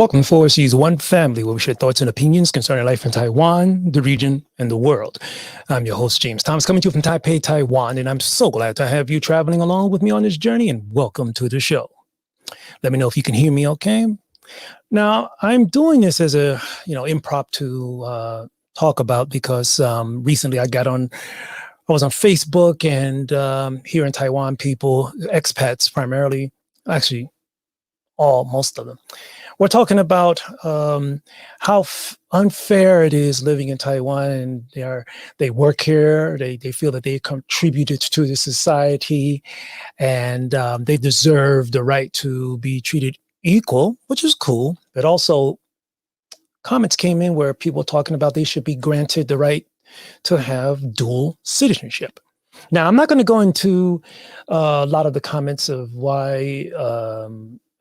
Welcome to 4C's One Family, where we share thoughts and opinions concerning life in Taiwan, the region, and the world. I'm your host, James Thomas, coming to you from Taipei, Taiwan, and I'm so glad to have you traveling along with me on this journey, and welcome to the show. Let me know if you can hear me okay. Now, I'm doing this as a, impromptu talk about because recently I was on Facebook, and here in Taiwan, people, expats primarily, actually most of them, we're talking about how unfair it is living in Taiwan, and they work here. They feel that they contributed to the society, and they deserve the right to be treated equal, which is cool. But also, comments came in where people talking about they should be granted the right to have dual citizenship. Now, I'm not going to go into a lot of the comments of why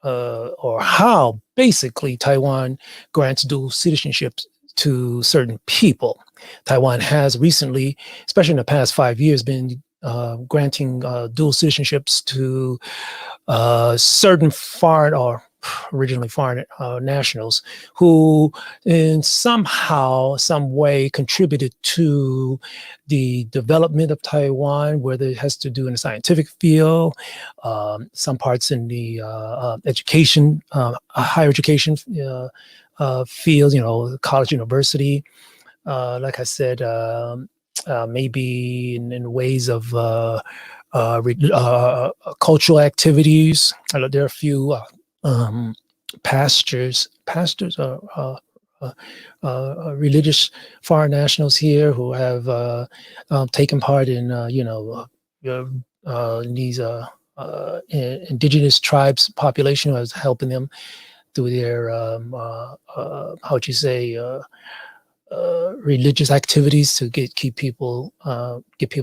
or how basically Taiwan grants dual citizenship to certain people. Taiwan has recently, especially in the past 5 years, been granting dual citizenships to certain foreign or originally foreign nationals who in some way contributed to the development of Taiwan, whether it has to do in the scientific field, some parts in the education, higher education field, college, university. Like I said, maybe in ways of cultural activities. There are a few pastors or religious foreign nationals here who have taken part in these indigenous tribes population, who is helping them through their religious activities to get people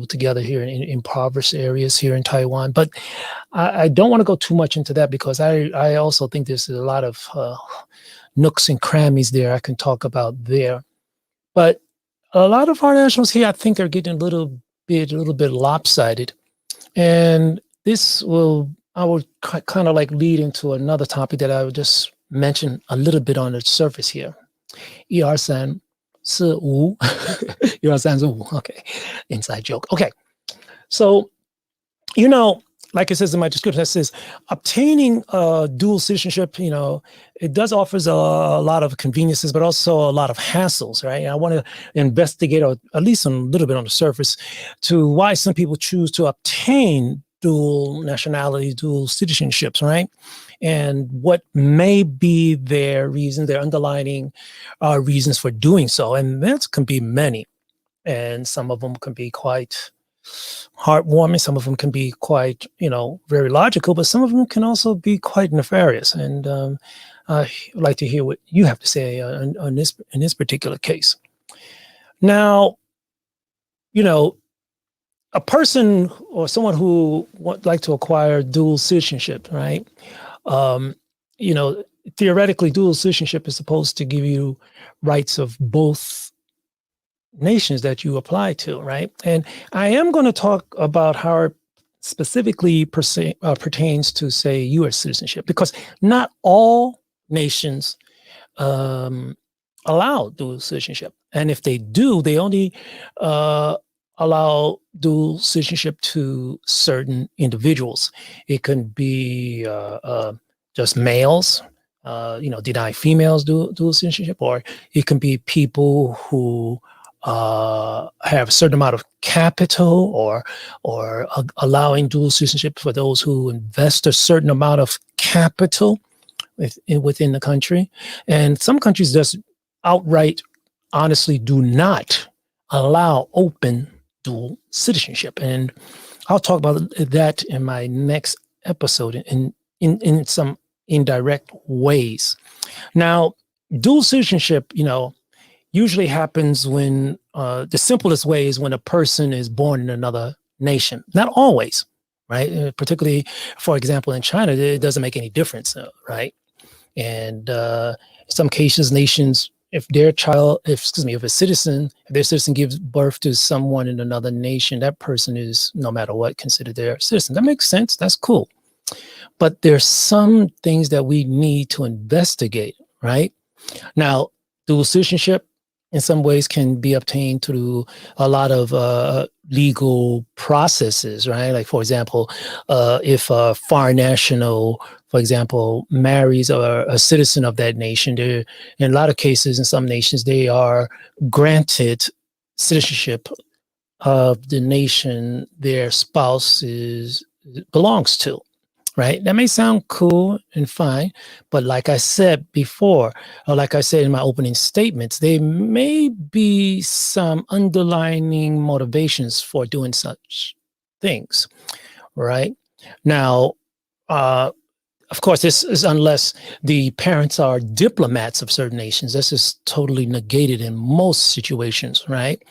together here in impoverished areas here in Taiwan. But I don't want to go too much into that because I also think there's a lot of nooks and crannies there I can talk about there. But a lot of our nationals here, I think, are getting a little bit lopsided, and I will kind of like lead into another topic that I would just mention a little bit on the surface here. 1、2、3是无1、2、3是无 Okay, inside joke. Okay, so like it says in my description, that says obtaining dual citizenship, it does offers a lot of conveniences, but also a lot of hassles, right? I want to investigate, or at least a little bit on the surface, to why some people choose to obtain dual nationality, dual citizenships, right? And what may be their reasons, their underlining reasons for doing so. And that can be many. And some of them can be quite heartwarming. Some of them can be quite, very logical, but some of them can also be quite nefarious. And I'd like to hear what you have to say on this, in this particular case. Now, a person or someone who would like to acquire dual citizenship, right? Theoretically, dual citizenship is supposed to give you rights of both nations that you apply to, right? And I am going to talk about how it specifically pertains to, say, U.S. citizenship, because not all nations allow dual citizenship. And if they do, they only allow dual citizenship to certain individuals. It can be just males, deny females dual citizenship, or it can be people who have a certain amount of capital, or allowing dual citizenship for those who invest a certain amount of capital within the country. And some countries just outright, honestly, do not allow open dual citizenship. And I'll talk about that in my next episode in some indirect ways. Now, dual citizenship, usually happens when the simplest way is when a person is born in another nation. Not always, right? Particularly, for example, in China, it doesn't make any difference, right? And in some cases, nations, if their citizen gives birth to someone in another nation, that person is, no matter what, considered their citizen. That makes sense. That's cool. But there's some things that we need to investigate, right? Now, dual citizenship in some ways can be obtained through a lot of legal processes, right? Like, for example, if a foreign national, for example, marries a citizen of that nation, there, in a lot of cases, in some nations, they are granted citizenship of the nation their spouse belongs to, right? That may sound cool and fine, but like I said before, or like I said in my opening statements, there may be some underlining motivations for doing such things, right? Now, uh, of course, this is unless the parents are diplomats of certain nations. This is totally negated in most situations, right?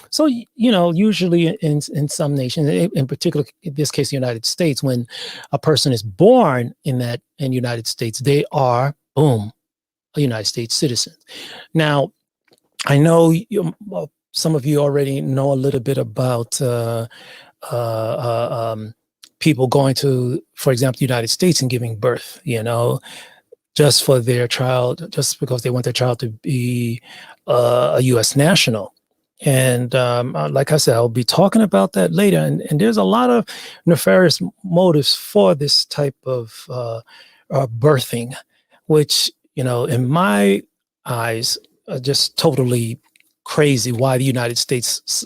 So, usually in some nations, in particular, in this case, the United States, when a person is born in the United States, they are, boom, a United States citizen. Now, I know some of you already know a little bit about uh, people going to, for example, the United States and giving birth, just for their child, just because they want their child to be a U.S. national. And like I said, I'll be talking about that later. And there's a lot of nefarious motives for this type of birthing, which, in my eyes, are just totally crazy why the United States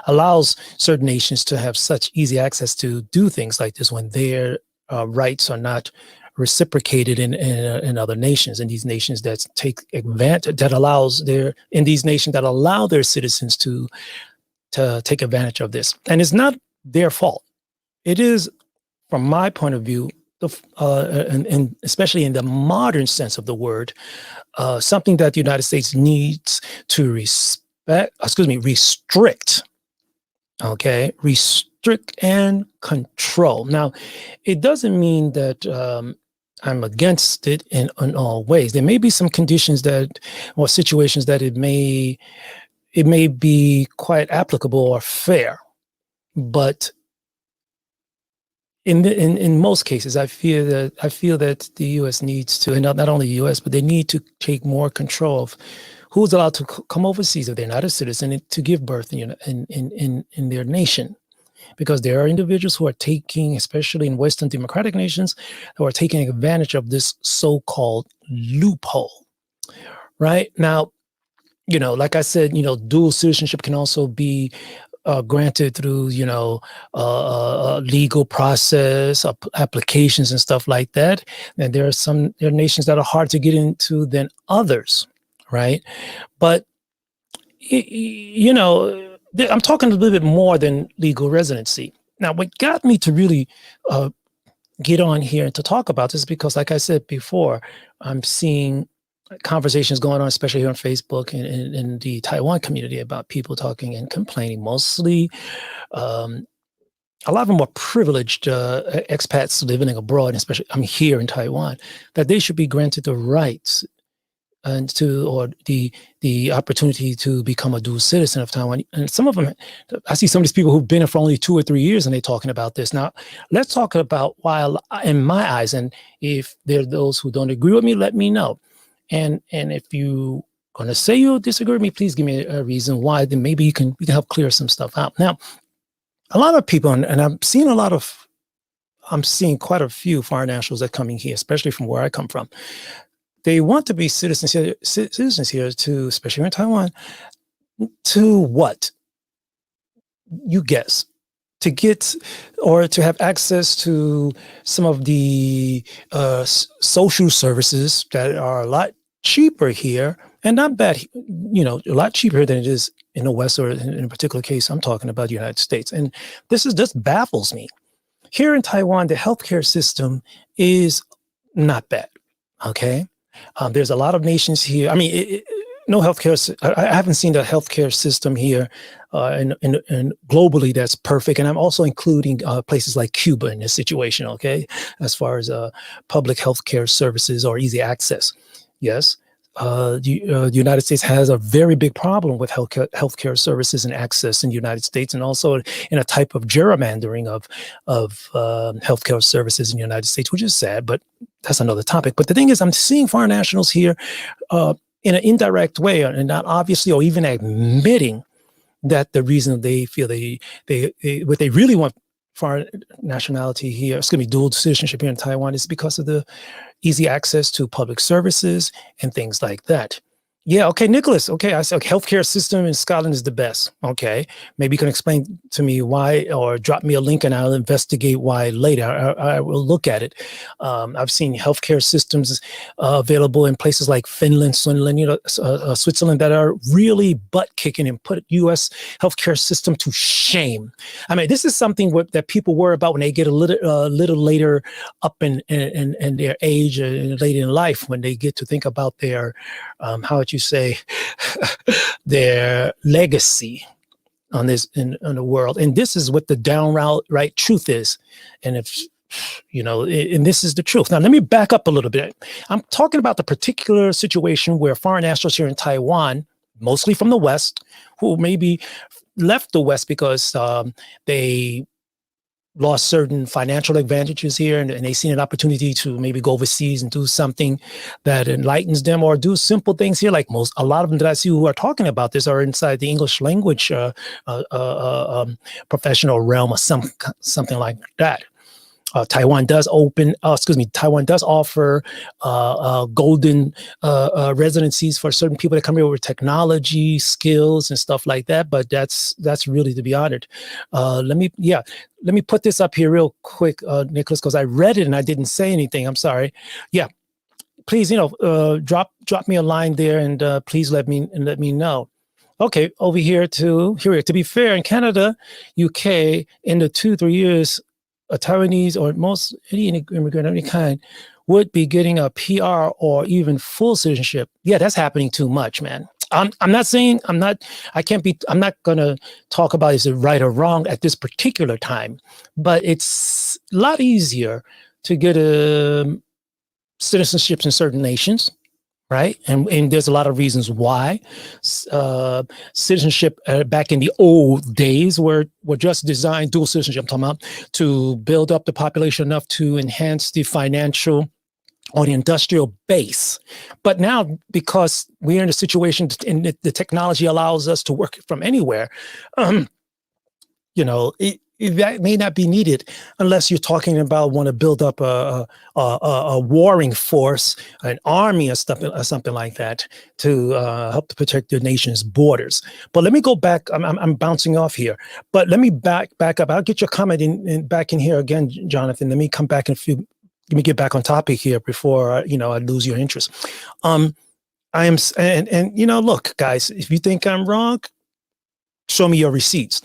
allows certain nations to have such easy access to do things like this when their rights are not reciprocated in other nations, in these nations that take advantage, in these nations that allow their citizens to take advantage of this. And it's not their fault. It is, from my point of view, and especially in the modern sense of the word, something that the United States needs to restrict. Okay, restrict and control. Now, it doesn't mean that I'm against it in all ways. There may be some conditions or situations that it may be quite applicable or fair, but in most cases, I feel that the U.S. needs to, and not only the U.S., but they need to take more control of who's allowed to come overseas if they're not a citizen to give birth in their nation. Because there are individuals who are taking, especially in Western democratic nations, who are taking advantage of this so-called loophole. Right now, like I said, dual citizenship can also be granted through, legal process, applications and stuff like that. And there are nations that are hard to get into than others, right? But, I'm talking a little bit more than legal residency. Now, what got me to really get on here and to talk about this is because, like I said before, I'm seeing conversations going on, especially here on Facebook and in the Taiwan community, about people talking and complaining. Mostly, a lot of them are privileged expats living abroad, especially here in Taiwan, that they should be granted the rights or the opportunity to become a dual citizen of Taiwan. And some of them, I see some of these people who've been here for only 2 or 3 years and they're talking about this. Now, let's talk about why, in my eyes, and if there are those who don't agree with me, let me know. And if you going to say you disagree with me, please give me a reason why. Then maybe we can help clear some stuff out. Now, a lot of people, and I'm seeing quite a few foreign nationals that are coming here, especially from where I come from. They want to be citizens here to, especially in Taiwan, to what? You guess. To get or to have access to some of the social services that are a lot cheaper here, and not bad, a lot cheaper than it is in the West, or in a particular case, I'm talking about the United States. And this just baffles me. Here in Taiwan, the healthcare system is not bad. Okay. There's a lot of nations here. I mean, no healthcare. I haven't seen the healthcare system here and globally that's perfect. And I'm also including places like Cuba in this situation. Okay, as far as public healthcare services or easy access. Yes, the United States has a very big problem with healthcare services and access in the United States, and also in a type of gerrymandering of healthcare services in the United States, which is sad, but that's another topic. But the thing is, I'm seeing foreign nationals here in an indirect way, and not obviously, or even admitting that the reason they feel they what they really want foreign nationality here, it's going to be dual citizenship here in Taiwan, is because of the easy access to public services and things like that. Yeah, okay, Nicholas. Okay, I said healthcare system in Scotland is the best. Okay, maybe you can explain to me why, or drop me a link and I'll investigate why later. I will look at it. I've seen healthcare systems available in places like Finland, Switzerland, that are really butt kicking and put U.S. healthcare system to shame. I mean, this is something that people worry about when they get a little later up in their age and later in life, when they get to think about their how would you say their legacy on this in the world. And this is what the downright truth is. And if and this is the truth. Now let me back up a little bit. I'm talking about the particular situation where foreign nationals here in Taiwan, mostly from the West, who maybe left the West because they lost certain financial advantages here, and they see an opportunity to maybe go overseas and do something that enlightens them, or do simple things here. Like a lot of them that I see who are talking about this are inside the English language professional realm, or something like that. Taiwan does offer golden residencies for certain people that come here with technology skills and stuff like that. But that's really to be honored. Let me put this up here real quick, Nicholas, because I read it and I didn't say anything. I'm sorry. Yeah, please, drop me a line there, and please let me know. Okay, over here to be fair, in Canada, UK, in the 2-3 years, a Taiwanese or most any immigrant of any kind would be getting a PR or even full citizenship. Yeah, that's happening too much, man. I'm not saying I'm not gonna talk about is it right or wrong at this particular time, but it's a lot easier to get citizenships in certain nations. Right. And there's a lot of reasons why. Citizenship back in the old days were just designed, dual citizenship, I'm talking about, to build up the population enough to enhance the financial or the industrial base. But now, because we're in a situation and the technology allows us to work from anywhere, that may not be needed unless you're talking about want to build up a warring force, an army or something like that to help to protect your nation's borders. But let me go back. I'm bouncing off here, but let me back up. I'll get your comment back in here again, Jonathan. Let me come back let me get back on topic here before I lose your interest. I am, and look, guys, if you think I'm wrong, show me your receipts.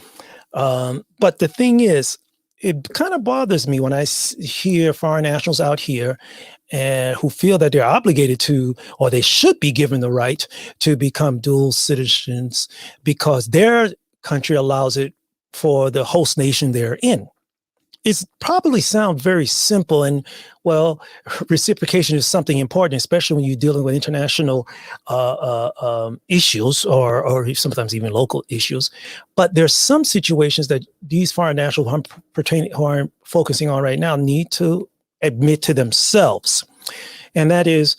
But the thing is, it kind of bothers me when I hear foreign nationals out here and who feel that they're obligated to, or they should be given the right to become dual citizens because their country allows it for the host nation they're in. It's probably sound very simple, and well, reciprocation is something important, especially when you're dealing with international issues or sometimes even local issues. But there's some situations that these foreign nationals who I'm focusing on right now need to admit to themselves, and that is,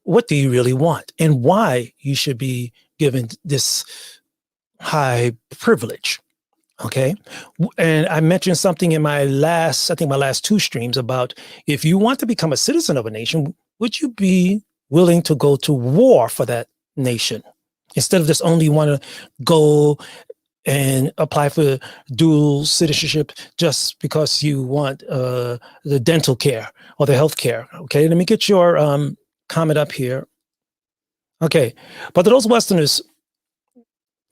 what do you really want, and why you should be given this high privilege. Okay. And I mentioned something in my last 2 streams about, if you want to become a citizen of a nation, would you be willing to go to war for that nation instead of just only want to go and apply for dual citizenship just because you want the dental care or the health care? Okay. Let me get your comment up here. Okay. But those Westerners,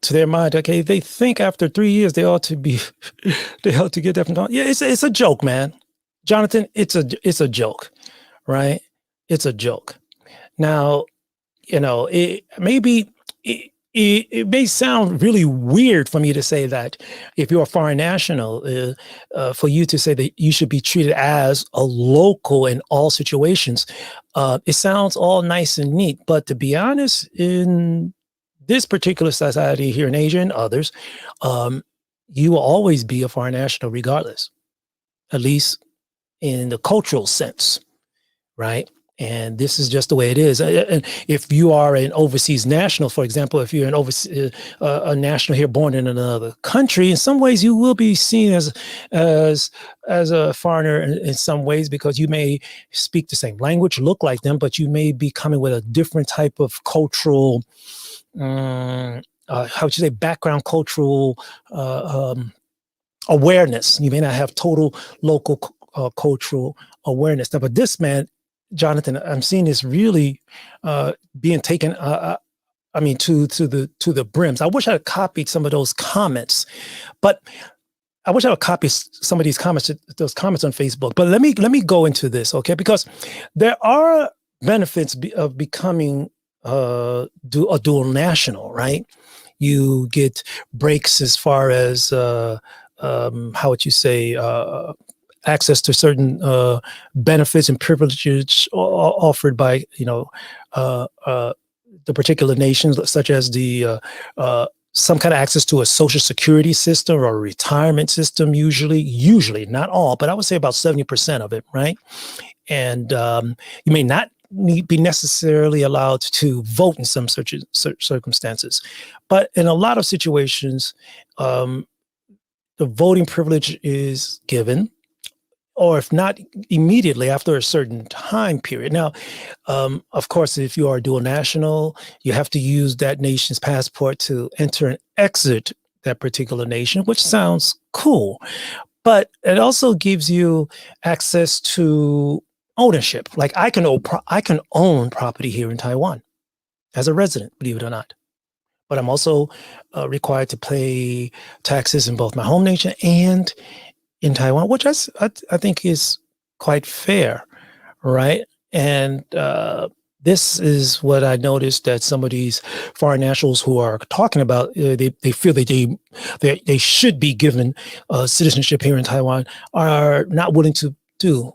to their mind, okay, they think after 3 years they ought to get that from. Yeah, it's a joke, man. Jonathan, it's a joke, right? It's a joke. Now, it may sound really weird for me to say that if you're a foreign national, for you to say that you should be treated as a local in all situations. It sounds all nice and neat, but to be honest, in this particular society here in Asia and others, um, you will always be a foreign national regardless, at least in the cultural sense, right? And this is just the way it is. And if you are an overseas national, for example, if you're an overseas a national here born in another country, in some ways you will be seen as as a foreigner in some ways because you may speak the same language, look like them, but you may be coming with a different type of cultural, how would you say, background cultural awareness. You may not have total local cultural awareness. Now, but this man, Jonathan, I'm seeing this really being taken. I mean, to the brims. I wish I had copied some of those comments, but I wish I would copy some of these comments, those comments on Facebook. But let me go into this, okay? Because there are benefits of becoming a dual national, right? You get breaks as far as how would you say, access to certain benefits and privileges offered by, the particular nations, such as the some kind of access to a social security system or a retirement system, usually, not all, but I would say about 70% of it, right? And you may not be necessarily allowed to vote in some circumstances. But in a lot of situations, the voting privilege is given, or if not immediately after a certain time period. Now, of course, if you are a dual national, you have to use that nation's passport to enter and exit that particular nation, which sounds cool. But it also gives you access to ownership. Like I can own property here in Taiwan as a resident, believe it or not. But I'm also required to pay taxes in both my home nation and in Taiwan, which I think is quite fair, right? And this is what I noticed that some of these foreign nationals who are talking about, they feel that they should be given citizenship here in Taiwan are not willing to do.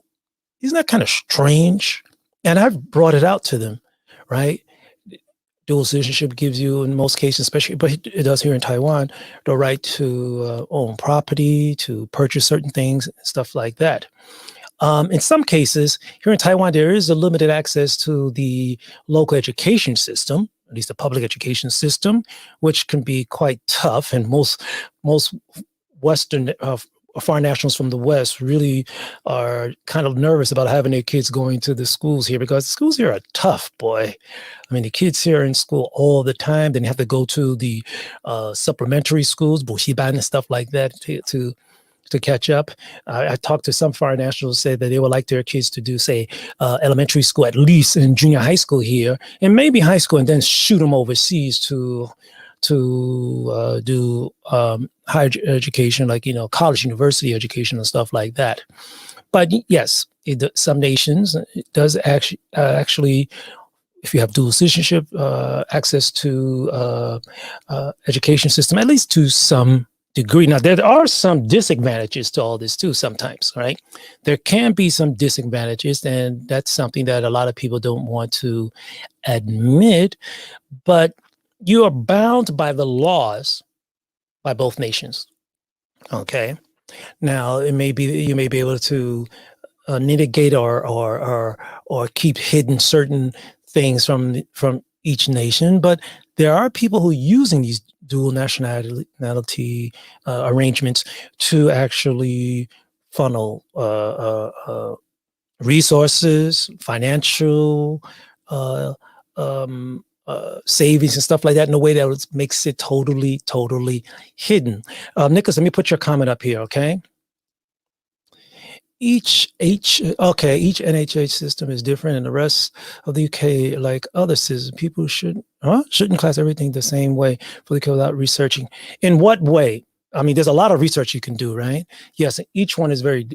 Isn't that kind of strange? And I've brought it out to them, right? Dual citizenship gives you, in most cases, especially, but it does here in Taiwan, the right to own property, to purchase certain things, stuff like that. In some cases, here in Taiwan, there is a limited access to the local education system, at least the public education system, which can be quite tough. And most Western foreign nationals from the West really are kind of nervous about having their kids going to the schools here because the schools here are tough, boy. I mean, the kids here are in school all the time. Then you have to go to the supplementary schools, bushiban and stuff like that to catch up. I talked to some foreign nationals say that they would like their kids to do, say, elementary school, at least in junior high school here, and maybe high school, and then shoot them overseas to do higher education, like, college, university education and stuff like that. But yes, some nations, it does actually, if you have dual citizenship, access to education system, at least to some degree. Now, there are some disadvantages to all this too sometimes, right? There can be some disadvantages, and that's something that a lot of people don't want to admit, but you are bound by the laws by both nations. Okay. Now, you may be able to mitigate or keep hidden certain things from each nation, but there are people who are using these dual nationality arrangements to actually funnel resources, financial savings and stuff like that in a way that makes it totally hidden. Nicholas, let me put your comment up here, okay? Each NHS system is different, and the rest of the UK, like other systems, people shouldn't class everything the same way for the without researching. In what way? I mean, there's a lot of research you can do, right? Yes, each one is very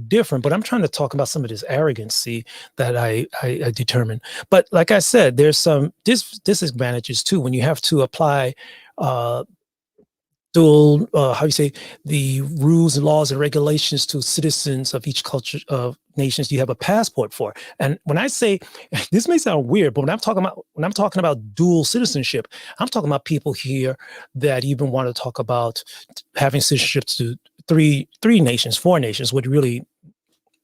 different, but I'm trying to talk about some of this arrogancy that I determine. But like I said, there's some disadvantages too when you have to apply uh, dual, how you say, the rules and laws and regulations to citizens of each culture of nations you have a passport for. And when I say, this may sound weird, but when I'm talking about dual citizenship, I'm talking about people here that even want to talk about having citizenship to three nations, four nations, would really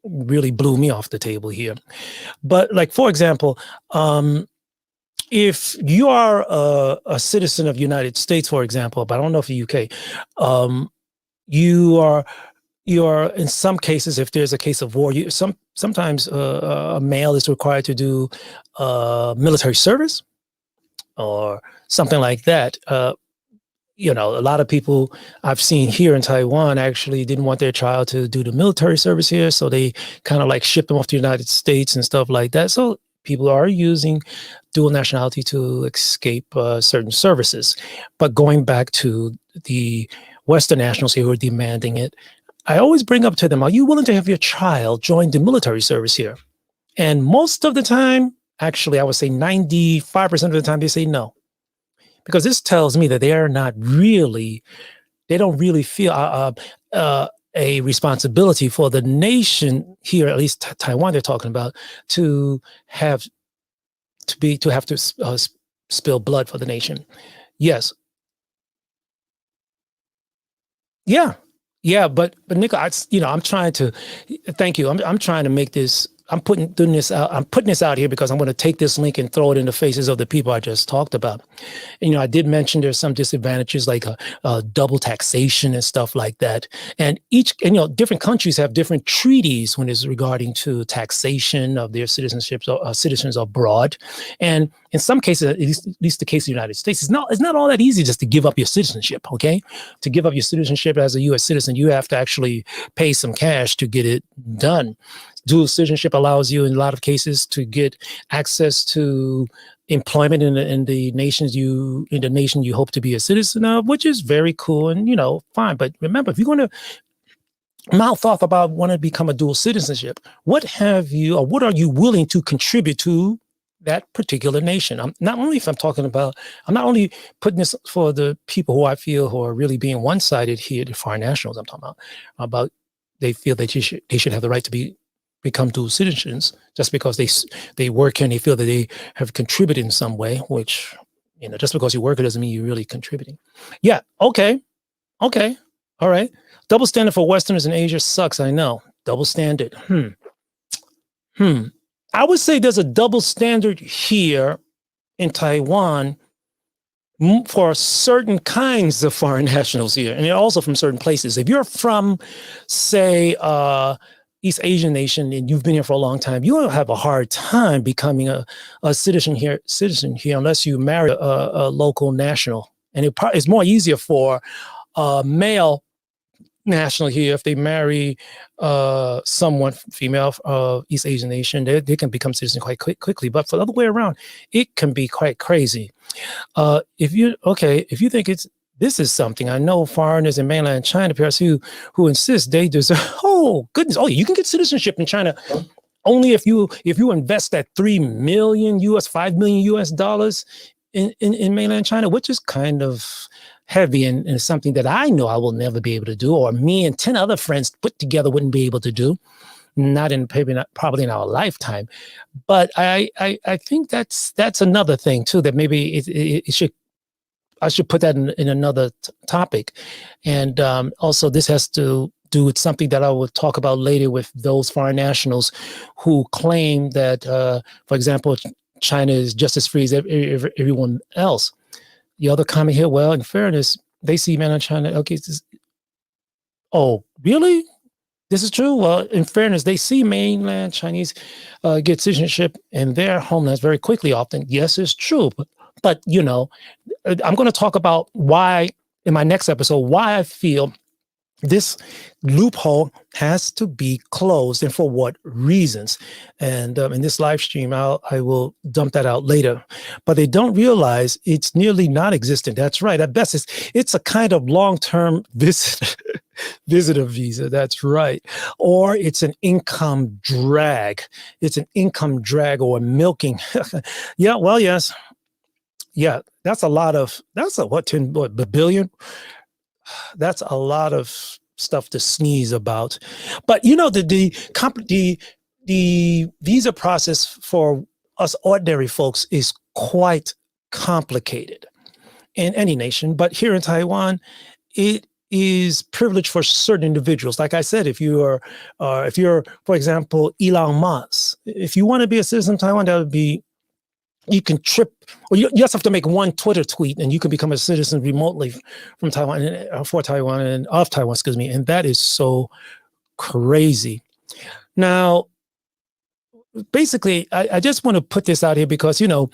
blew me off the table here. But like, for example, if you are a citizen of the United States, for example, but I don't know if the UK, you are in some cases, if there's a case of war, sometimes a male is required to do military service or something like that. A lot of people I've seen here in Taiwan actually didn't want their child to do the military service here, so they kind of like shipped them off to the United States and stuff like that. So people are using dual nationality to escape certain services. But going back to the Western nationals here who are demanding it, I always bring up to them, are you willing to have your child join the military service here? And most of the time, actually, I would say 95% of the time, they say no. Because this tells me that they don't really feel a responsibility for the nation here, at least Taiwan they're talking about, to have to spill blood for the nation. Yes. Yeah. Yeah, but Nico, I'm trying to thank you. I'm trying to make this. I'm putting this out here because I'm going to take this link and throw it in the faces of the people I just talked about. And, I did mention there's some disadvantages like double taxation and stuff like that. And different countries have different treaties when it's regarding to taxation of their citizens abroad. And in some cases, at least the case of the United States, it's not all that easy just to give up your citizenship. Okay, to give up your citizenship as a U.S. citizen, you have to actually pay some cash to get it done. Dual citizenship allows you, in a lot of cases, to get access to employment in the nation you hope to be a citizen of, which is very cool and fine. But remember, if you're going to mouth off about wanting to become a dual citizenship, what are you willing to contribute to that particular nation? I'm not only putting this for the people who I feel who are really being one-sided here, the foreign nationals I'm talking about they feel that they should have the right to become dual citizens just because they work here and they feel that they have contributed in some way, which, just because you work, it doesn't mean you're really contributing. Yeah. Okay. All right. Double standard for Westerners in Asia sucks. I know. Double standard. I would say there's a double standard here in Taiwan for certain kinds of foreign nationals here, and also from certain places. If you're from, say, East Asian nation and you've been here for a long time, you will have a hard time becoming a citizen here unless you marry a local national. And it's more easier for a male national here if they marry someone female of East Asian nation. They can become citizens quite quickly. But for the other way around, it can be quite crazy. If you think this is something, I know foreigners in mainland China, perhaps who insist they deserve. Oh goodness! Oh, you can get citizenship in China only if you invest that $5 million US in mainland China, which is kind of heavy and something that I know I will never be able to do, or me and 10 other friends put together wouldn't be able to do. Probably in our lifetime. But I think that's another thing too, that maybe I should put that in another topic. And also this has to do with something that I will talk about later with those foreign nationals who claim that, for example, China is just as free as everyone else. The other comment here, well, in fairness, they see mainland China. Okay, oh, really? This is true. Well, in fairness, they see mainland Chinese get citizenship in their homelands very quickly often. Yes, it's true. But I'm going to talk about why, in my next episode, why I feel This loophole has to be closed, and for what reasons? And in this live stream, I will dump that out later. But they don't realize it's nearly non-existent. That's right. At best, it's a kind of long-term visitor visa. That's right. Or it's an income drag. It's an income drag or milking. Yeah. Well, yes. Yeah. That's a lot of. That's a what? 10 what, billion? That's a lot of stuff to sneeze about. But you know, the visa process for us ordinary folks is quite complicated in any nation. But here in Taiwan, it is privileged for certain individuals. Like I said, if you're, for example, Elon Musk, if you want to be a citizen of Taiwan, that would be, you can trip, or you just have to make one Twitter tweet and you can become a citizen remotely from Taiwan, for Taiwan and of Taiwan, excuse me. And that is so crazy. Now, basically, I just want to put this out here because, you know,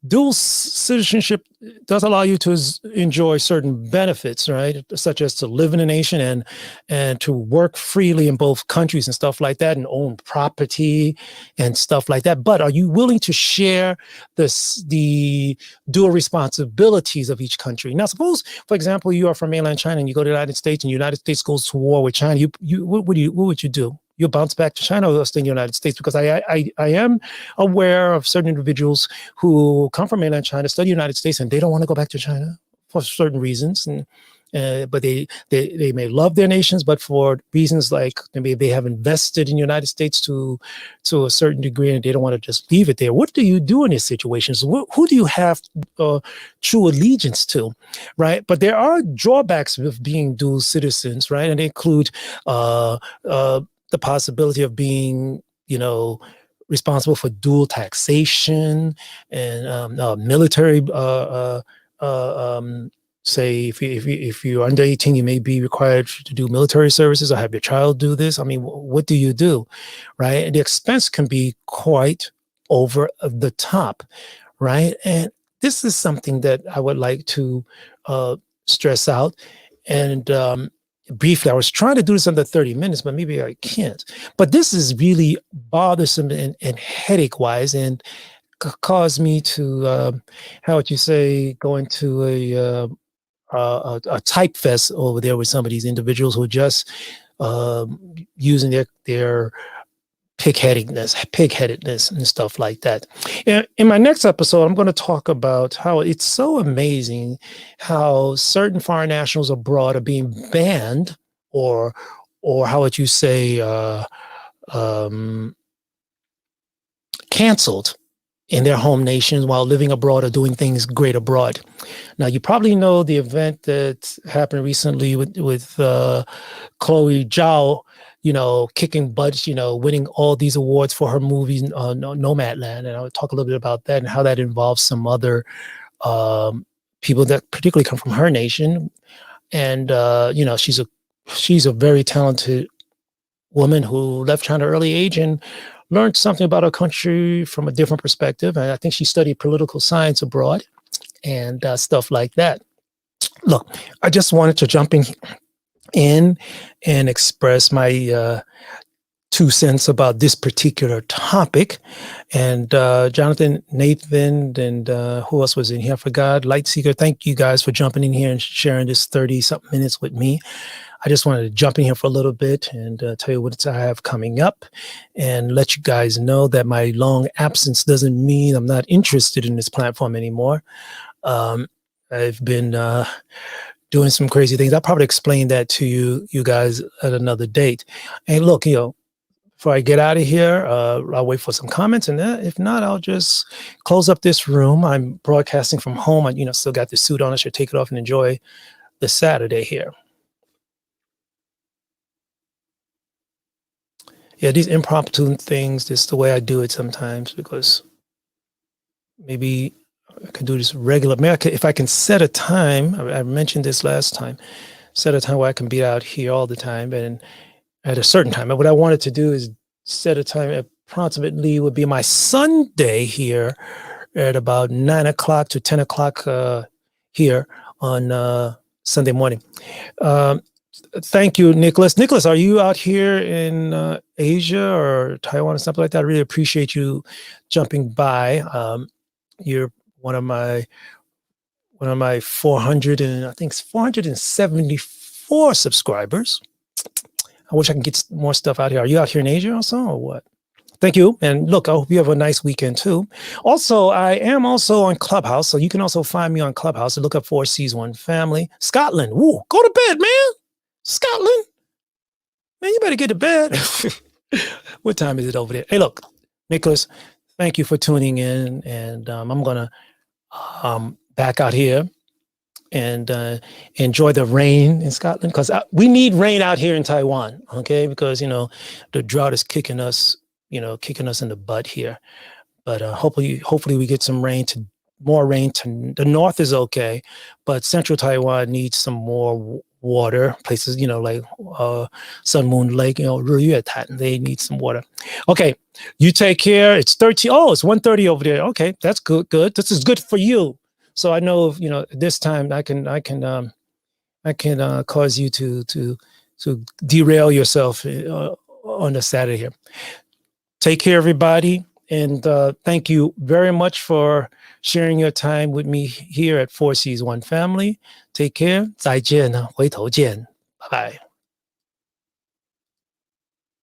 dual citizenship does allow you to enjoy certain benefits, right? Such as to live in a nation and to work freely in both countries and stuff like that, and own property and stuff like that. But are you willing to share the dual responsibilities of each country? Now, suppose, for example, you are from mainland China and you go to the United States, and the United States goes to war with China. What would you do? You'll bounce back to China or stay in the United States? Because I am aware of certain individuals who come from mainland China, study the United States, and they don't want to go back to China for certain reasons. And but they may love their nations, but for reasons like maybe they have invested in the United States to a certain degree, and they don't want to just leave it there. What do you do in these situations? Who do you have true allegiance to, right? But there are drawbacks with being dual citizens, right? And they include the possibility of being, you know, responsible for dual taxation and military. Say if you're under 18, you may be required to do military services or have your child do this. I mean, what do you do, right? And the expense can be quite over the top, right? And this is something that I would like to stress out. And briefly, I was trying to do this under 30 minutes, but maybe I can't. But this is really bothersome and headache-wise, and caused me to, how would you say, go into a type fest over there with some of these individuals who are just using their pigheadedness and stuff like that. In my next episode, I'm going to talk about how it's so amazing how certain foreign nationals abroad are being banned, or how would you say, canceled in their home nations while living abroad or doing things great abroad. Now, you probably know the event that happened recently with Chloe Zhao, you know, kicking butt, you know, winning all these awards for her movie Nomadland. And I'll talk a little bit about that and how that involves some other people that particularly come from her nation. And, you know, she's a very talented woman who left China at an early age and learned something about our country from a different perspective. And I think she studied political science abroad and stuff like that. Look, I just wanted to jump in and express my 2 cents about this particular topic. And Jonathan, Nathan, and who else was in here? I forgot. Lightseeker, thank you guys for jumping in here and sharing this 30-something minutes with me. I just wanted to jump in here for a little bit and tell you what I have coming up and let you guys know that my long absence doesn't mean I'm not interested in this platform anymore. I've been doing some crazy things. I'll probably explain that to you guys at another date. And look, you know, before I get out of here, I'll wait for some comments, and if not, I'll just close up this room. I'm broadcasting from home. I, you know, still got the suit on. I should take it off and enjoy the Saturday here. Yeah, these impromptu things, this is the way I do it sometimes, because maybe I can do this regular. Maybe if I can set a time, I mentioned this last time, set a time where I can be out here all the time and at a certain time. And what I wanted to do is set a time approximately would be my Sunday here at about 9 o'clock to 10 o'clock here on Sunday morning. Thank you, Nicholas. Nicholas, are you out here in Asia or Taiwan or something like that? I really appreciate you jumping by. You're one of my 400 and I think it's 474 subscribers. I wish I can get more stuff out here. Are you out here in Asia also or what? Thank you. And look, I hope you have a nice weekend too. Also, I am also on Clubhouse. So you can also find me on Clubhouse and look up 4C1 Family. Scotland. Woo, go to bed, man. Scotland. Man, you better get to bed. What time is it over there? Hey, look, Nicholas, thank you for tuning in. And I'm going to back out here and enjoy the rain in Scotland because we need rain out here in Taiwan, okay? Because, the drought is kicking us in the butt here. But hopefully we get some more rain. The north is okay, but central Taiwan needs some more water. Places, like Sun Moon Lake, they need some water. Okay, you take care. It's 13. Oh, it's 1:30 over there. Okay, that's good. This is good for you. So I know, this time I can cause you to derail yourself on the Saturday here. Take care, everybody. And thank you very much for sharing your time with me here at 4C1 Family. Take care. 再见，回头见。Bye bye.